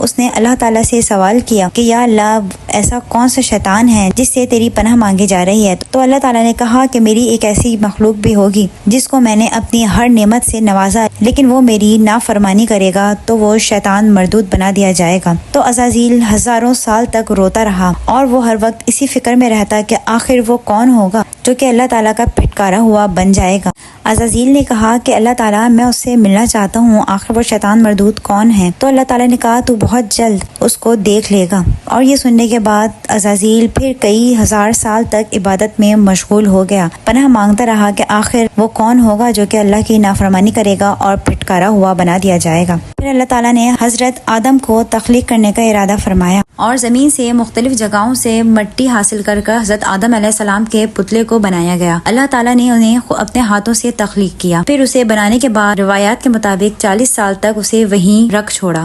اس نے اللہ تعالیٰ سے سوال کیا کہ یا اللہ ایسا کون سا شیطان ہے جس سے تیری پناہ مانگی جا رہی ہے؟ تو اللہ تعالیٰ نے کہا کہ میری ایک ایسی مخلوق بھی ہوگی جس کو میں نے اپنی ہر نعمت سے نوازا، لیکن وہ میری نافرمانی کرے گا تو وہ شیطان مردود بنا دیا جائے گا۔ تو عزازیل ہزاروں سال تک روتا رہا اور وہ ہر وقت اسی فکر میں رہتا کہ آخر وہ کون ہوگا جو کہ اللہ تعالیٰ کا پھٹکارا ہوا بن جائے گا۔ عزازیل نے کہا کہ اللہ تعالیٰ میں اس سے ملنا چاہتا ہوں، آخر وہ شیطان مردود کون ہے؟ تو اللہ تعالیٰ نے کہا تو بہت جلد اس کو دیکھ لے گا۔ اور یہ سننے کے بعد عزازیل پھر کئی ہزار سال تک عبادت میں مشغول ہو گیا، پناہ مانگتا رہا کہ آخر وہ کون ہوگا جو کہ اللہ کی نافرمانی کرے گا اور پھٹکارا ہوا بنا دیا جائے گا۔ پھر اللہ تعالیٰ نے حضرت آدم کو تخلیق کرنے کا ارادہ فرمایا اور زمین سے مختلف جگہوں سے مٹی حاصل کر حضرت آدم علیہ السلام کے پتلے کو بنایا گیا۔ اللہ تعالیٰ نے انہیں اپنے ہاتھوں سے تخلیق کیا، پھر اسے بنانے کے بعد روایات کے مطابق 40 سال تک اسے وہیں رکھ چھوڑا۔